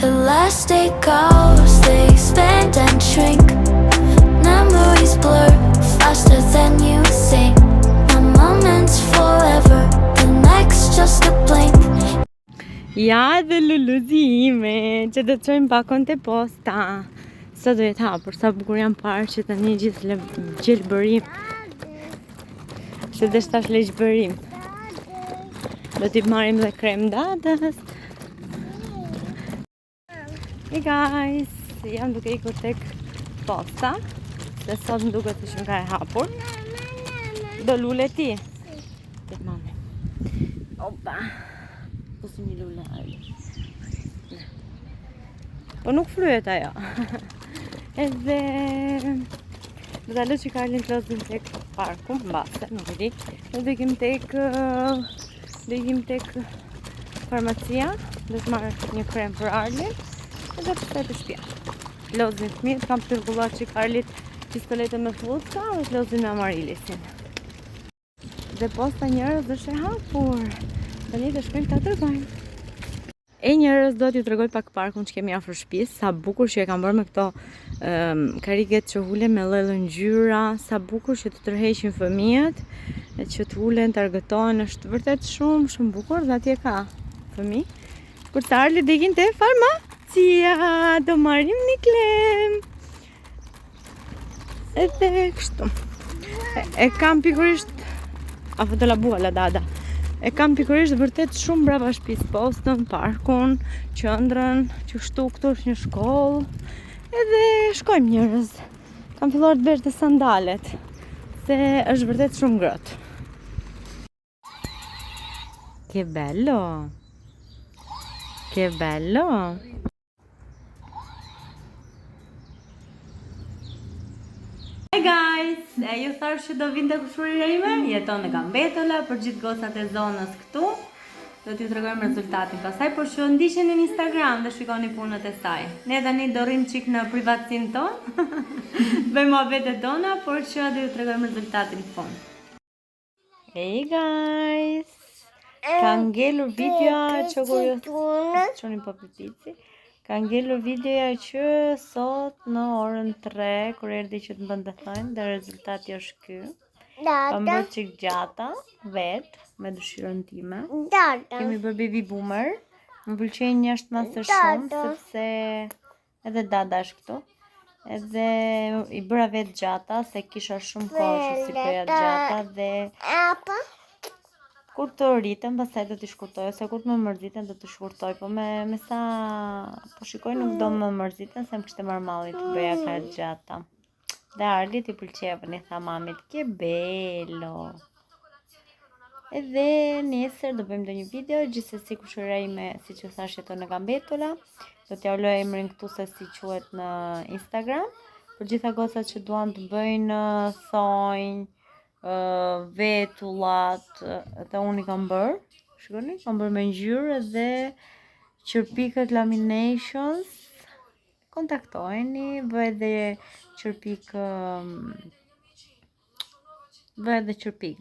The last day goes, they expand and shrink. Memories blur faster than you think. One moment's forever, the next just a blink. Ja dhe luluzime që do të çojmë pakon te posta. Sa do jetë hapur, sa bukur janë parë që tani gjithë gjelbërim. Se dhe shtash legjbërim. Do t'i marrim dhe krem dadës. Hey guys, jam duke ikur tek posta. Se sot më duket që ka e hapur. Do lule ti? Tek mami. Opa. Po si një lule ajo. Po nuk fryet ajo. Edhe do ta lë që Karlin të lozim tek parku, mbase, nuk e di. Ne do ikim tek farmacia, do të marr një krem për Arlin, edhe të shkoj të shtëpia. Lozim fëmijët, kam tërgulluar që Karlit pistoletën me fucka, dhe të lozim me Amarilisin. Dhe posta njerëz është e hapur. Tani do shkojmë ta tregojmë. E njerëz do t'ju tregoj pak parkun që kemi afër shtëpisë, sa bukur që e kam bërë me këto kariget që hulen me lloj ngjyra, sa bukur që të tërheqin fëmijët, që të hulen, të argëtohen, është vërtet shumë bukur dhe atje ka fëmijë. Kur të Arli dhe ikin te farmacia, do marrim një klem. Edhe kështu. E kam pikërisht apo do la bua la dada. E kam pikërisht vërtet shumë brava shtëpisë, postën, parkun, qendrën, që kështu këtu është një shkollë. Edhe shkojmë njerëz. Kam filluar të vesh dhe sandalet, se është vërtet shumë ngrohtë. Che bello! Che bello! Hey guys! Ju thash që do vinte kushurira ime, jeton në Gambetola, për gjithë gocat e zonës këtu. Do t'ju tregojmë rezultatin pasaj, por që ndiqeni në Instagram dhe shikoni punët e saj. Ne tani do rrim çik në privatsin ton, bëjmë mohabetet tona, por që do t'ju tregojmë rezultatin në fund. Hey guys! Ka ngelur videoja që kur ju çoni po pipici. Ka ngelur videoja që sot në orën 3, kur erdhi që të bënte thënë, dhe rezultati është ky. Kam bërë çik gjata, vetë, me dëshirën time. Kemi bërë baby boomer. Më pëlqejnë njerëzit më së shumë, sepse edhe dada është këtu. Edhe i bëra vetë gjata, se kisha shumë kohë që si bëja gjata dhe kur të rritem, pastaj do t'i shkurtoj, ose kur të më mërziten do t'i shkurtoj, po me sa po shikoj nuk do më mërziten, se më kishte marrë malli të bëja kaq gjata. Dhe Arlit i pëlqevën, i tha mamit, che bello. Edhe nesër do bëjmë ndonjë video, gjithsesi kushëria ime, siç ju thash, jeton në Gambetola. Do t'ja uloj emrin këtu se si quhet në Instagram. Për gjitha gocat që duan të bëjnë thonjë, vetullat, dhe unë i kam bërë. Shikoni, kam bërë me ngjyrë dhe qërpikët laminations. Kontaktojeni, bëj edhe qërpik,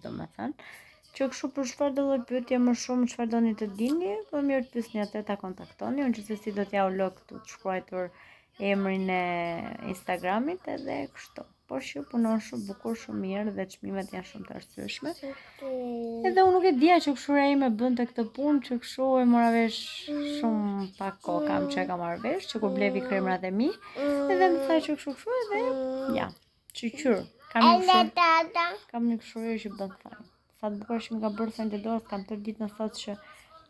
domethënë. Që kështu për çfarë do lloj pyetje më shumë, çfarë doni të dini, po mirë të pyesni atë, ta kontaktoni. Unë gjithsesi do t'ja ulë këtu të shkruar emrin e Instagramit edhe kështu. Por që punon shumë bukur, shumë mirë dhe çmimet janë shumë të arsyeshme. Edhe unë nuk e dija që kushëria ime bënte këtë punë, që kështu e mora vesh shumë pak kohë kam që e kam marrë vesh, që kur blevi kremrat e mi, edhe më tha që kështu edhe ja, qyqyr. Kam një kushëri që bën thonjë. Sa të bukur që më ka bërë thonjë të dorës, kam tërë ditën sot që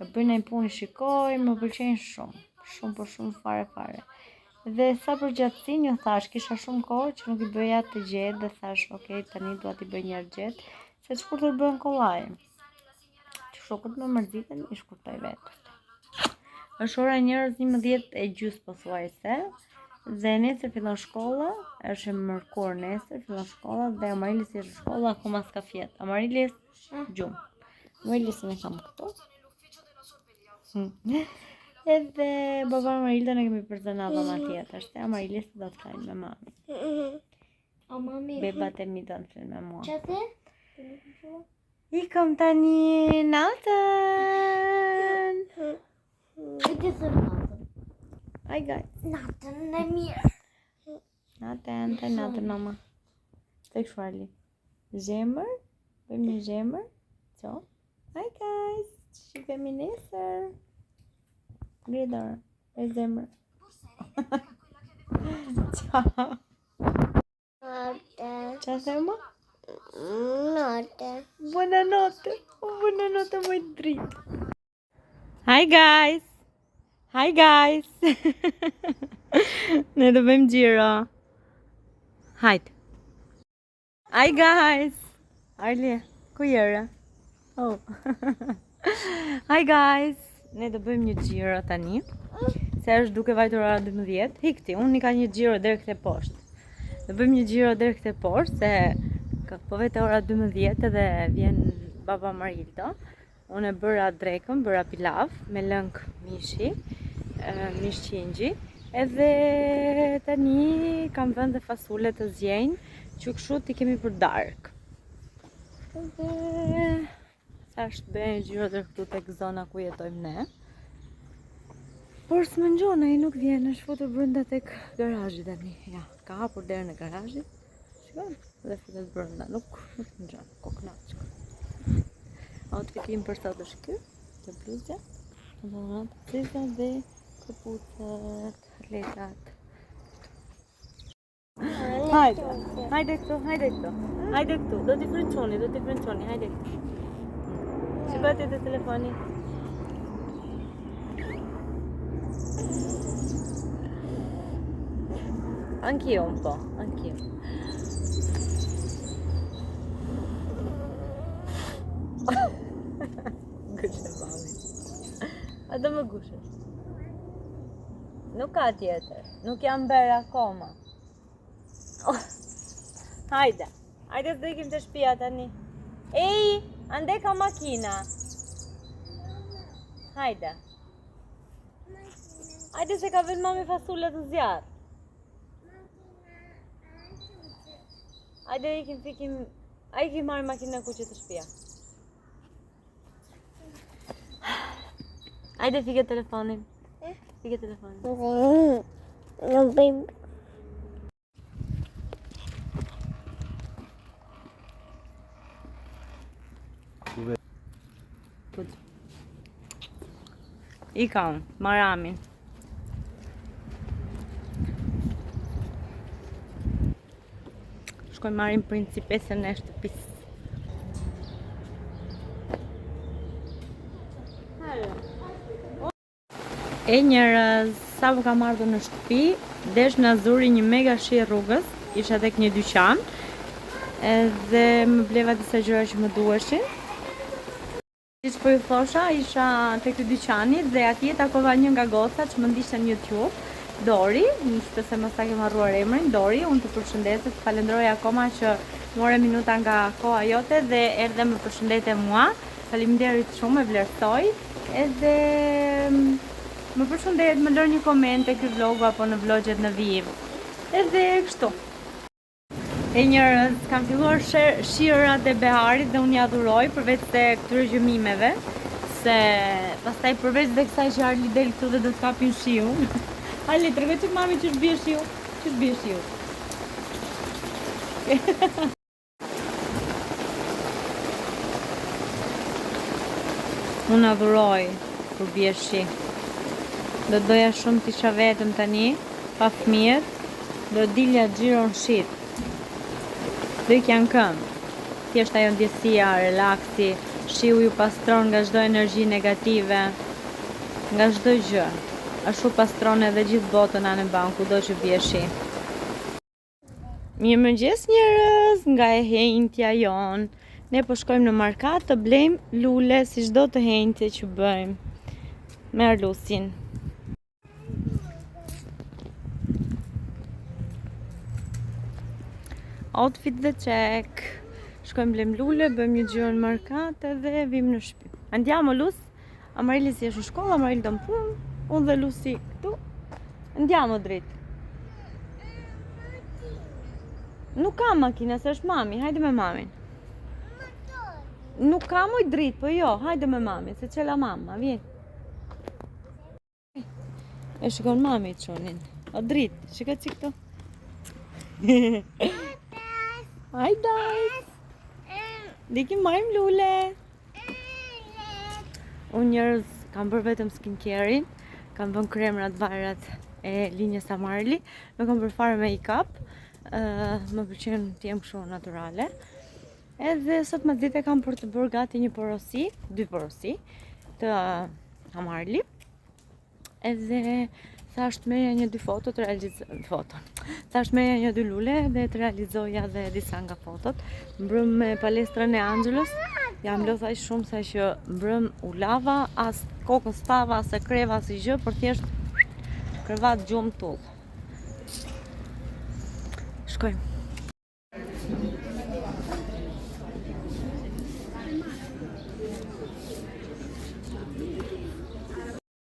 e bëj një punë, shikoj, më pëlqejnë shumë por shumë fare. Dhe sa për gjatësinë, ju thash, kisha shumë kohë që nuk i bëja të gjetë dhe thash, ok, tani dua t'i bëj një herë gjetë, se shkurtër bëhen kollaj. Kështu kur të më mërziten, i shkurtoj vetë. Është ora njerëz 11:30 pothuajse, dhe nesër fillon shkolla, është e mërkur nesër, fillon shkolla dhe Amarilis është shkolla, akoma s'ka fjet. Amarilis, gjumë. Amarilisin e kam këtu. Edhe baba Amarilda ne kemi përzënava ma tjetër, se Amarilis do të fajnë me mami. Bebat e mi do të fajnë me mua. I kom tani natën. Hi guys. Natën e mirë. Natën mama. Tek shfarli. Zemër. Bëjmë një zemër. Co? Hi guys. Shikemi nesër. Gridor. E zemër. Ciao. Ciao Selma. Notte. Buonanotte. Buonanotte muy dritt. Hi guys. Hi guys. Ne do bëjmë gjiro. Hajde. Hi guys. Arli, ku jere? Oh. Hi guys. Ne do bëjmë një gjiro tani. Se është duke vajtur ora 12. Hikti, unë i ka një gjiro deri këte poshtë. Do bëjmë një gjiro deri këte poshtë se po vete ora 12 edhe vjen baba Marildo. Unë e bëra drekën, bëra pilav me lëng mishi, mish qingji. Edhe tani kam vënë dhe fasule të zjenj, që kështu t'i kemi për dark. Edhe sa është bëjnë gjiro dhe këtu tek zona ku jetojmë ne. Por s'më ngjona, ai nuk vjen, është futur brenda tek garazhi tani. Ja, ka hapur derën e garazhit. Shikoj, dhe futet brenda, nuk ngjan, koknaçk. Outfitim për sot është ky, të bluzja, dhe këpucët, letat. Hajde këtu, do t'i frënqoni, hajde këtu. Shikoj te telefoni. Anch'io un po', anch'io. Gushe mami. A do më gushesh? Nuk ka tjetër, nuk jam bërë akoma. Hajde s'do ikim të shtëpia tani. Ej, ande ka makina. Hajde se ka vënë mami fasule të zjarë. Hajde ikim, a ikim marrë makinë në kuqe të shtëpia. Hajde fike telefonin. Nuk bëjmë. I kam, maramin. Shkoj marim principesën e shtëpisë. E njerëz, sa më kam ardhur në shtëpi, desh na zuri një mega shi rrugës, isha tek një dyqan, edhe më bleva disa gjëra që më duheshin. Siç po ju thosha, isha tek ky dyqani dhe atje takova një nga gocat që më ndiqte në YouTube, Dori, nëse mos ta kem harruar emrin, Dori, unë të përshëndes, të falenderoj akoma që more minuta nga koha jote dhe erdhe më përshëndete mua. Faleminderit shumë, e vlerësoj. Edhe më përshëndet, më lër një koment te ky vlogu apo në vlogjet në vijim. Edhe kështu. E njerëz, kam filluar shirat e beharit dhe unë ja adhuroj përveç se këtyre gjëmimeve, se pastaj përveç dhe kësaj që Arli del këtu dhe do të kapin shiu. Arli, tregoj që mami që është bie shiu. Që është bie shiu. Unë adhuroj kur bie shi. Do doja shumë t'isha vetëm tani, pa fëmijët, do dilja xhiron shit. Do i janë këmbë. Thjesht ajo ndjesia, relaksi, shiu ju pastron nga çdo energji negative, nga çdo gjë. Ashtu pastron edhe gjithë botën anë ban, kudo që bie shi. Mirëmëngjes njerëz, nga e henjtja jon. Ne po shkojmë në markat të blejmë lule si çdo të henjtje që bëjmë. Me Arlusin. Outfit dhe check. Shkojmë blejmë lule, bëjmë një gjiro në markat edhe vim në shtëpi. Andiamo Lus? Amarili si është në shkollë, Amarili do në punë, unë dhe Lusi këtu. Andiamo dritt. Nuk ka makina, se është mami, hajde me mamin. Nuk ka moj dritt, po jo, hajde me mamin, se qela mama, vjen. E shikon mami çonin. O drit, shiko çik këtu. Hi guys. Diki marrim lule. Unë njerëz kam bërë vetëm skincare-in, kam bën kremrat varet e linjës Amarli, nuk kam bërë fare make-up, më pëlqen të jem kështu natyrale. Edhe sot më ditë kam për të bërë gati një porosi, 2 porosi të Amarli. Edhe thasht merja një 2 foto të Thasht merja një 2 lule dhe të realizoja dhe disa nga fotot. Mbrëm me palestrën e Angelës. Jam lodh aq shumë sa që mbrëm u lava, as kokën stava, as e kreva, as i gjë, por thjesht krevat gjumë tull. Shkojmë.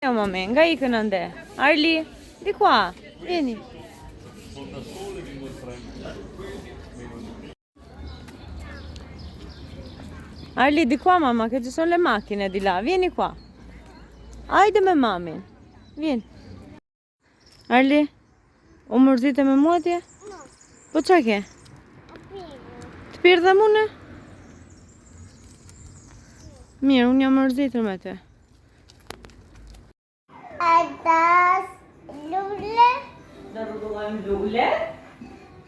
Jo mami, nga ikën ande. Arli, di qua, vieni. Arli, di qua mamma, che ci sono le macchine di là, vieni qua. Hajde me mamin, vieni. Arli, u mërzite me mua tje? Po qa ke? Të pirë dhe mune? Mirë, unë jam mërzitër me te. Atas lule. Do rrugullojmë lule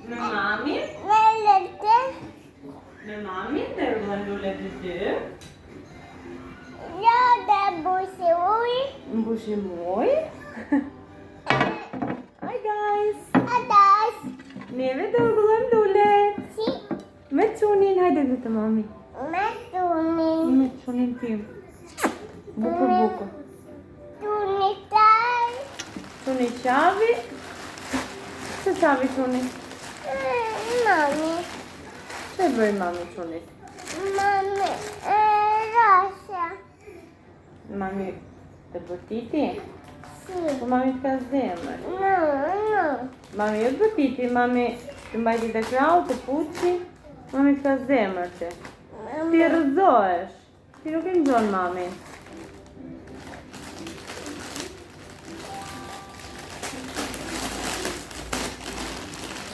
me mamin. Velete. Me mamin, dhe rrugullojmë lule të dy. Ja da busi uj. Mbushim ujë. Hi guys. Atas. Neve do rrugullojmë lule. Si. Me qunin, hajde dhe të mami. Me tunin. Me qunin tim. Bukur. Tunitaj. Quni qavi. Se qavi quni? Mami. Që bëj mami qunit? Mami. Rasha. Mami të bërtiti? Si. Po mami të ka zemër. No. Mami jo të bërtiti, mami të mbajti të krau, të puqi. Mami të ka zemër që. Ti rëzohesh. Ti nuk e nxon mami.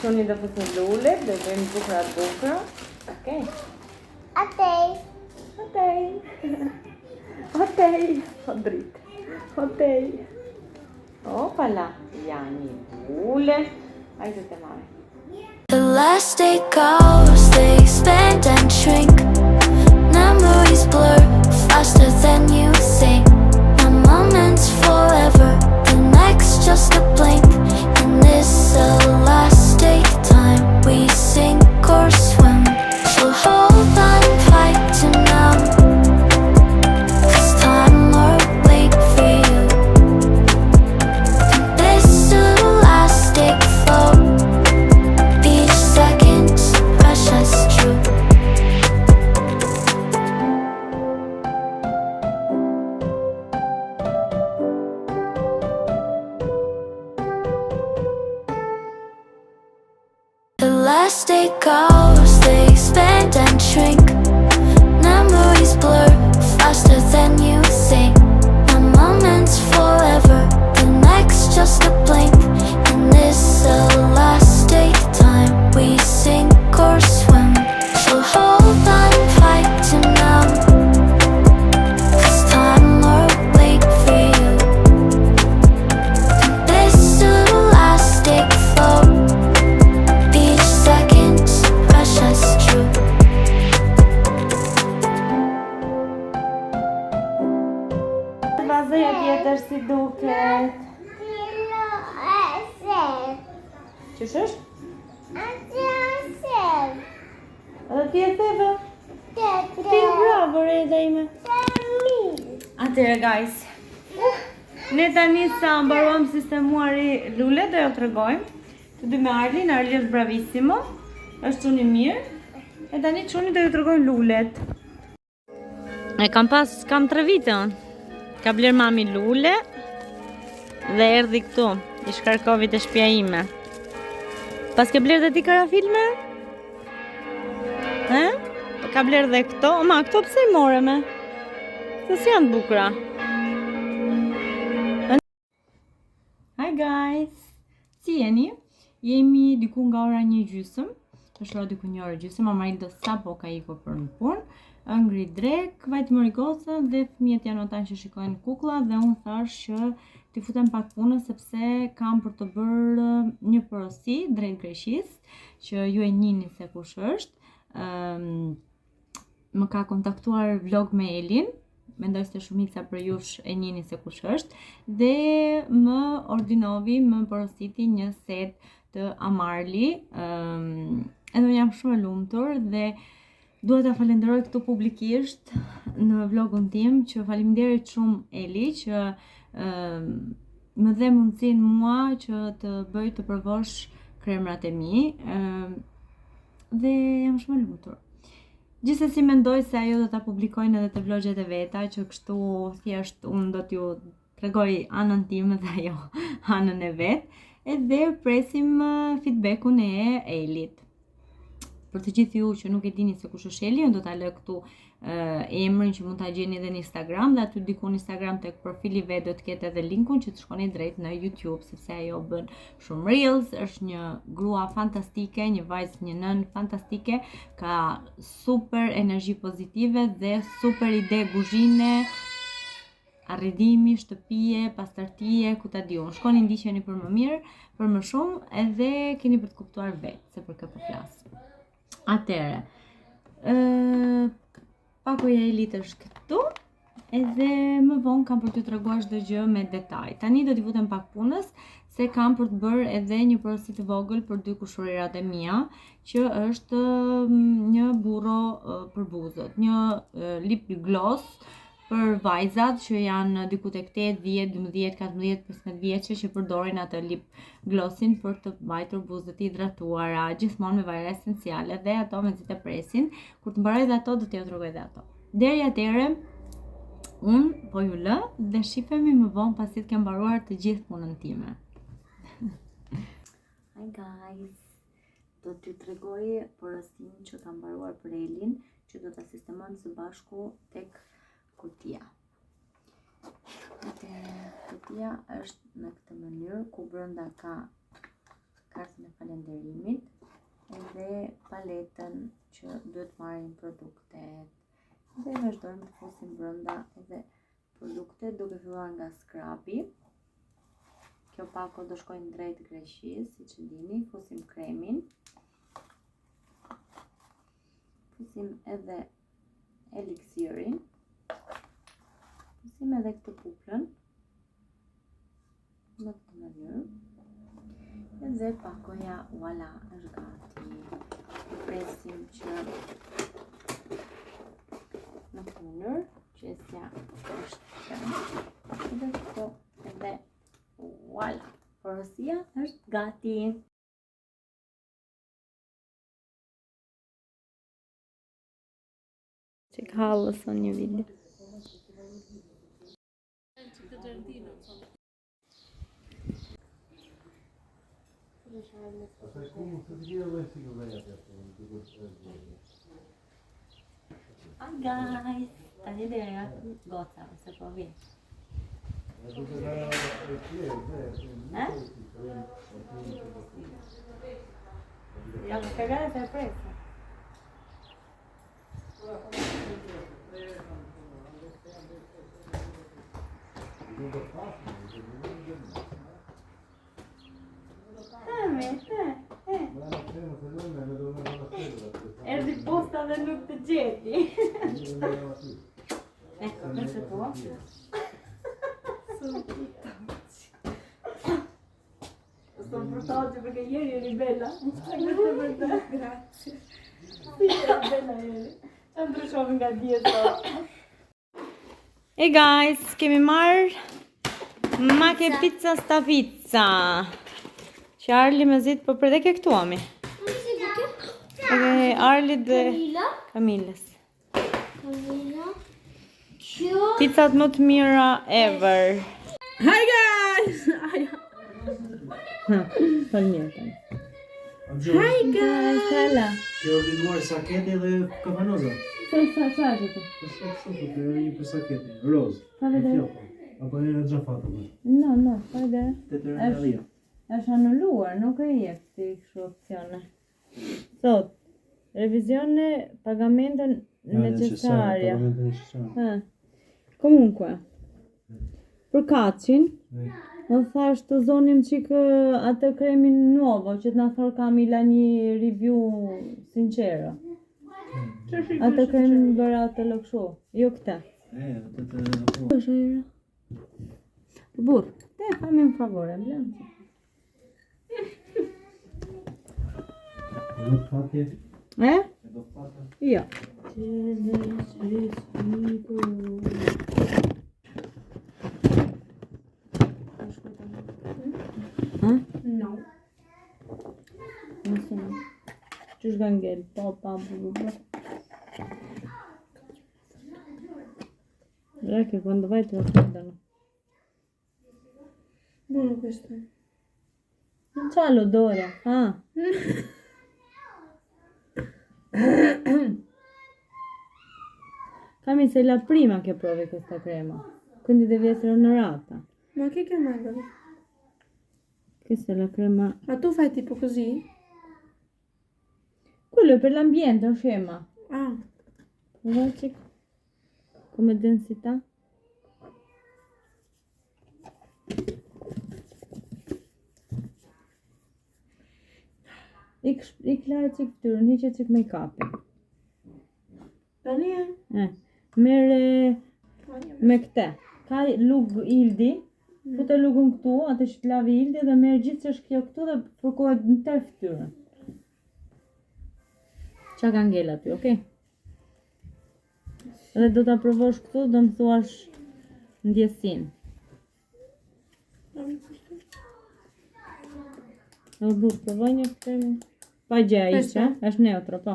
Quni dhe fësë në lullet, dhe bëjmë bukra. Okej. Atej. O dritë. Otej. Opala. Janë një lule. Hajde të mami. The last day goes, they expand and shrink. Memories blur faster than you think. My moment's forever, the next just a blink. And this the last day time we sink or swim. So hold on tight to now, 'cause time will wait for you. And this the last day flow. Each second's precious true. The last day goes, they expand and shrink. Memories blur faster than you think. My moment's forever, the next just a blink. And this the last day time we sink or swim. So hold on tight to now, 'cause time will wait for you. And this the last day flow. Each second's precious true. Vazoja tjetër si duket. Kilo ese. Qësh është? Ase. Edhe ti e theve? Ti e bravo re dhe ime. Atëre guys, ne tani sa mbaruam sistemuari lule, do jo të regojmë. Të dy me Arlin, Arli është bravissimo, është quni mirë. E tani quni do ju të regojmë lulet. Kam 3 vite unë. Ka bler mami lule dhe erdhi këtu, i shkarkovi të shtëpia ime. Pas ke bler dhe ti karafilme? Ka bler dhe këto? Ma, këto pse i more me? Këto si janë bukra? guys! Si jeni? Jemi diku nga ora 1:30. Është ora diku 1:30. Mamarita sapo ka ikur për në punë. Ngri drek, vajti mori gocën dhe fëmijët janë ata që shikojnë kukulla dhe unë thash që t'i futem pak punës sepse kam për të bërë një porosi drejt Greqisë që ju e njihni se kush është. Më ka kontaktuar vlog me Elin. Mendoj se shumica për jush e njihni se kush është dhe më ordinovi më porositi një set të Amarli. Edhe jam shumë e lumtur dhe dua ta falenderoj këtu publikisht në vlogun tim që faleminderit shumë Eli që më dhe mundësin mua që të bëj të provosh kremrat e mi dhe jam shumë e lumtur. Gjithsesi mendoj se ajo do ta publikojnë edhe të vlogjet e veta që kështu thjesht unë do t'ju tregoj anën time dhe ajo anën e vet edhe presim feedbackun e Elit. Për të gjithë ju që nuk e dini se kush është Eli, unë do ta lë këtu emrin që mund ta gjeni edhe në Instagram dhe aty diku në Instagram tek profili vet do të ketë edhe linkun që të shkoni drejt në YouTube sepse ajo bën shumë reels, është një grua fantastike, një vajzë, një nën fantastike, ka super energji pozitive dhe super ide kuzhine, arredimi, shtëpie, pastërtie, ku ta di unë. Shkoni ndiqeni për më mirë, për më shumë edhe keni për të kuptuar vetë se për kë po flas. Atëre, pakoja e Elit është këtu edhe më vonë kam për t'ju treguar çdo gjë me detaj. Tani do t'i futem pak punës se kam për të bërë edhe një porosi të vogël për 2 kushurirat e mia që është një burro për buzët, një lip gloss për vajzat që janë diku tek 8, 10, 12, 14, 15 vjeçë që përdorin atë lip glossin për të mbajtur buzët e hidratuara, gjithmonë me vajra esenciale dhe ato me nxit e presin. Kur të mbaroj dhe ato do t'ju tregoj dhe ato. Deri atëherë unë po ju lë dhe shifemi më vonë pasi të kem mbaruar të gjithë punën time. Hi guys, do t'ju tregoj porosin që kam mbaruar për Elin, që do ta sistemojmë së bashku tek kutia. Kutia është në këtë mënyrë ku brenda ka kartën e falenderimit edhe paletën që duhet marrin produktet. Dhe vazhdojmë të fusim brenda edhe produktet duke filluar nga skrabi. Kjo pako do shkojnë drejt Greqisë, siç e dini, fusim kremin. Fusim edhe eliksirin. Fusim edhe këtë puplën në këtë mënyrë. Edhe pakoja voila është gati. Presim që në këtë mënyrë qesja është qenë. Edhe këto edhe voila. Porosia është gati. Që ka halëson një video. Hi guys, tani dera goca, se po vi. Ja më cagare sorpresa. Erdi posta dhe nuk të gjeti. Ecco, questo è tuo. Sono portato perché ieri eri bella. Grazie. Sì, eri bella ieri. Andrò shopping nga dietro. Hey guys, kemi marrë ma ke pizza sta pizza. Që Arli me zit po për dhe ke këtu ami. Arli dhe Kamilës. Pizzat më të mira ever. Hi guys! Hi guys, hala. Kjo ordinuar sakete dhe kafanoza. Sa gjithë? Një për sakete, roz. Pa vede? Apo një në gjafata. No, pa vede. 8 euro. është anulluar, nuk e jep ti kështu opsione. Thot, revisione pagamento necessaria. Comunque, për kaçin, më thash të zonim qikë atë kremin nuovo, që t'na thor Kamila një review sincero. Atë kremin bëra atë lëkshu, jo këte. atë të... është ajo? Burr, te fammi un favore, blen. E do të fatje? E? E do të fatje? Jo. No. Nëse no. Qysh ka ngel? Pa. Reke, quando vai te lo chiedono. Buono questo. Non c'ha l'odore. Ah. Cami, sei la prima che provi questa crema, quindi devi essere onorata. Ma che crema è? Questa è la crema... Ma tu fai tipo così? Quello è per l'ambiente, o scema. Ah, Guardaci come densità. Ik laat het doen, niet dat ik make-up. tani e? Merë me këte. Ka lug ildi, fute lugun këtu, atë që t'lavi ildi dhe merë gjithë që është kjo këtu dhe përkohet në tërë fytyrën. Qa ka ngel aty, okay? Dhe do t'a provosh këtu, do më thuash ndjesin. Dhe burë, provoj një këtemi. Pa gjeja ishte, është neutro, po.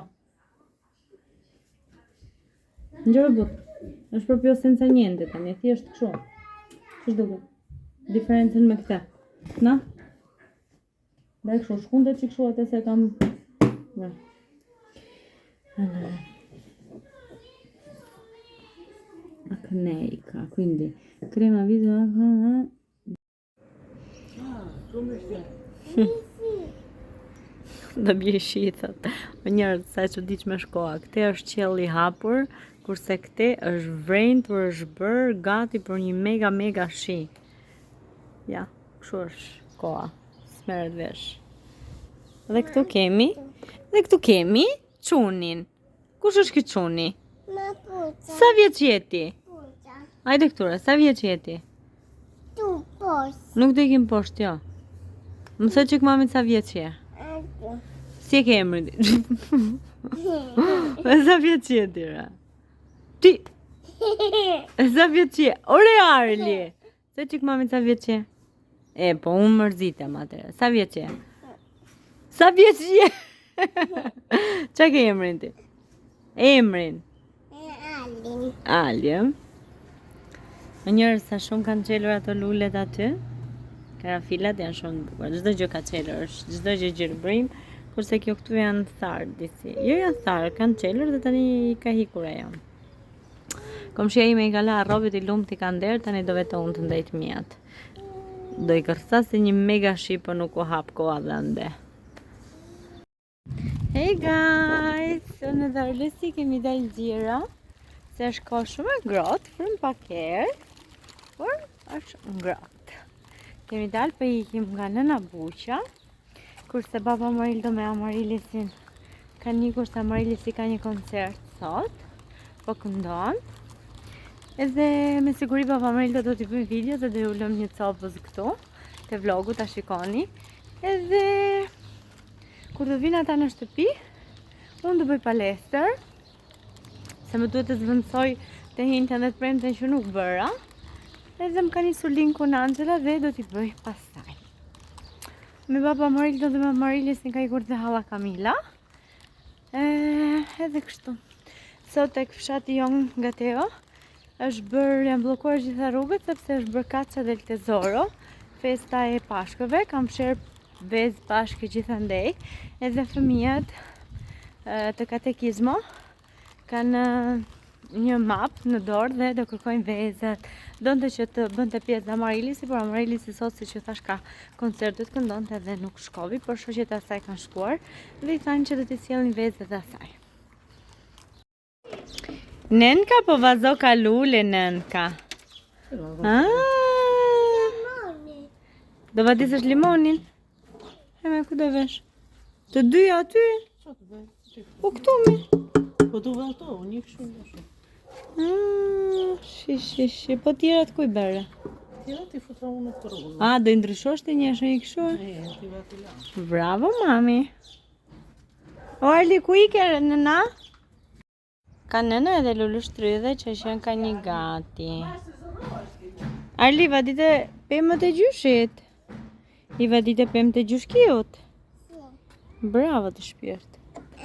Ngjore burë, është proprio senza niente tani, thjesht kështu. Ç'është duke? Diferencën me këtë. Na? Dai kështu, shkunde që kështu atë se kam... Beh. Allora. Acneica, quindi crema viso... Dhe bje shitët. O njërë, sa që diq me shkoa. Këte është qelli hapur, kurse këte është vrentur, është bërë gati për një mega shi. Ja, kështu është koa. Smeret vesh. Dhe këtu kemi çunin. Kush është ky çuni? Ma puta. Sa vjeç jeti? Puta. Hajde këture, sa vjeç jeti? Tu pos. Nuk do ikim poshtë, jo. Më thë që këmamit sa vjeç je? Ate. Si e ke emrin ti? Sa vjeç je ti, ra? Ti! Sa vjeç je? Ore Arli! Se që këmamit sa vjeç je? E, po unë mërzitem atëre. Sa vjeç je? Sa vjeç je? Qa ke emrin ti? Emrin? Alin. Ali. Më njërë sa shumë kanë qelur ato lullet aty. Karafilat janë shumë të bukur. Çdo gjë ka qelur, është çdo gjë gjirbrim, kurse kjo këtu janë tharë disi. Jo janë tharë, kanë qelur dhe tani ka hikur ajo. Komshia ime i ka la rrobit i lumt i kanë derë, tani do vetë unë të ndajt mijat. Do i kërsa se një mega shi, po nuk u hap koha dhe ande. Hey guys, unë dhe Arlesi kemi dalë gjira, se është ka shumë e ngrohtë, frim pak herë, por është ngrohtë. Kemi dalë për ikim nga nëna Buqa, kurse baba Amarildo me Amarilisin ka një, kurse Amarilisi ka një koncert sot, po këndon. Edhe me siguri baba Amarildo do t'i bëjmë video dhe do ju lëm një copës këtu, te vlogu ta shikoni. Edhe kur do vinë ata në shtëpi, unë do bëj palestër, se më duhet të zvendësoj të hintën dhe të premten që nuk bëra. Edhe më ka njësur linku në Angela dhe do t'i bëj pastaj. Me baba Amarildo dhe me Amarilis ka ikur dhe hala Kamila. Edhe kështu. Sot tek fshati jon nga Teo është bërë, janë bllokuar gjitha rrugët sepse është bërë Kaça del Tesoro, festa e pashkëve, kam fshirë vezë pashkë gjithandej, edhe fëmijët të katekizmo kanë një map në dorë dhe do kërkojnë vezët. Donte që të bënte pjesë Amarilisi, por Amarilisi sot siç që thash ka koncert, do të këndonte dhe nuk shkovi, por shoqet e asaj kanë shkuar dhe i thanë që do t'i sjellin vezët e asaj. Nenka po vazo ka lule, Nenka. Do vadisësh limonin? E me ku do vesh? Të dyja aty? Po këtu mi. Po tu vëllto, një kështu. Shi, po tjerat ku i bere? Tjera ti futra unë të rrullë. A, do i ndryshosh të njëshë i kështu? Ti vati la. Bravo, mami. O, Arli, ku i kere nëna? Ka nëna edhe Lulu Shtrydhe që shën ka një gati. Arli, vadite pëmët e gjyshit? I vadite pëmët e gjyshkiut? Bravo të shpirt.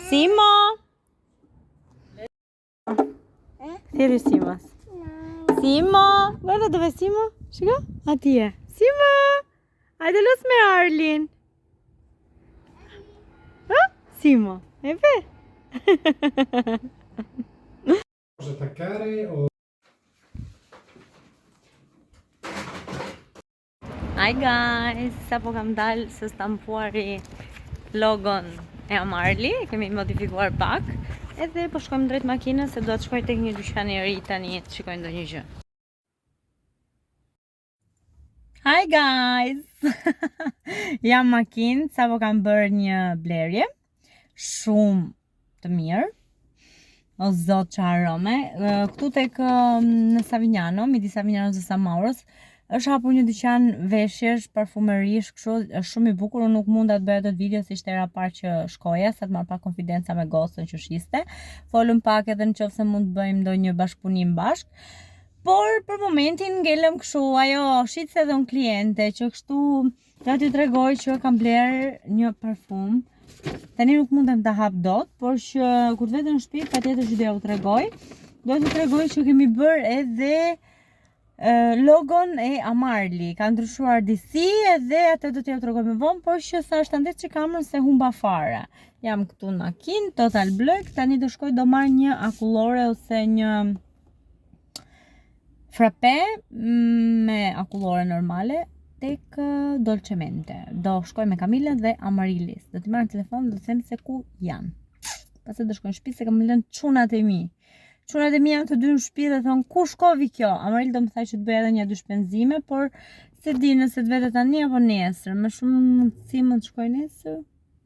Simo! Thiri Simas. Simo! Guarda dove è Simo? Shiko? Atje. Simo! Hajde los me Arlin. Ha? Simo, e ve? Attaccare o... Hi guys, sapo kam dalë së stampuari logon e Amarli, kemi modifikuar pak, edhe po shkojmë drejt makinës se do të shkoj tek një dyqan i ri tani të shikoj ndonjë gjë. Hi guys! Jam makinë, sapo kam bërë një blerje, shumë të mirë. O zot që arome. Këtu tek në Savignano, midis Savignanos dhe Samauros, është hapur një dyqan veshjesh, parfumerish, kështu, është shumë i bukur. Unë nuk munda të bëja dot video si ishte era parë që shkoja, sa të marr pak konfidenca me gostën që shiste. Folëm pak edhe nëse mund të bëjmë ndonjë bashkëpunim bashk. Por për momentin ngelëm kështu, ajo shitse edhe unë kliente që kështu ja t'ju tregoj që kam bler një parfum. Tani nuk mundem ta hap dot, por që kur të vete në shtëpi patjetër që do t'ju tregoj. Do t'ju tregoj që kemi bërë edhe logon e Amarli. Ka ndryshuar disi edhe atë do t'ju tregoj më vonë, por që thashë ndet që kamën se humba fare. Jam këtu në makinë, Total Black, tani do shkoj do marr një akullore ose një frappe me akullore normale tek Dolcemente. Do shkoj me Kamilën dhe Amarilis. Do t'i marr telefon dhe do them se ku janë. Pastaj do shkoj në shtëpi se kam lënë çunat e mi. Çunat e mi janë të dy në shtëpi dhe thon ku shkovi kjo? Amaril do më thaj që të bëj edhe një dy shpenzime, por se di nëse të vete tani apo nesër. Me shumë mundësi mund të shkoj nesër,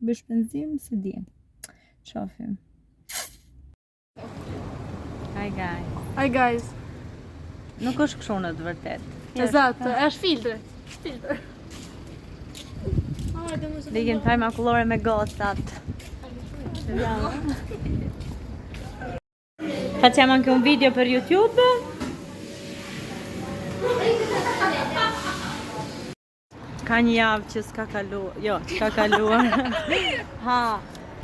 bëj shpenzim, se di. Shofim. Hi guys. Hi guys. Nuk është kështu në të vërtet. Esatto, është filtr. Filtr. Dhe i kënë taj makullore me gostat. Facciamo anche un video per YouTube. Ka një javë që s'ka kaluar. Jo, s'ka kaluar. Ha,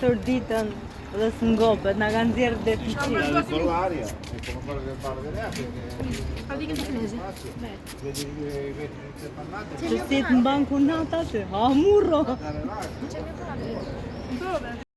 tërditën dhe s'ngopet, na kanë nxjerrë deficit. Con l'aria, è come fare le barre delle acque. Ka dikën të kinezi. Vedi i vetri tutte pannate, Që si të mban kunat aty. Ha, murro. dare l'acqua. Dove?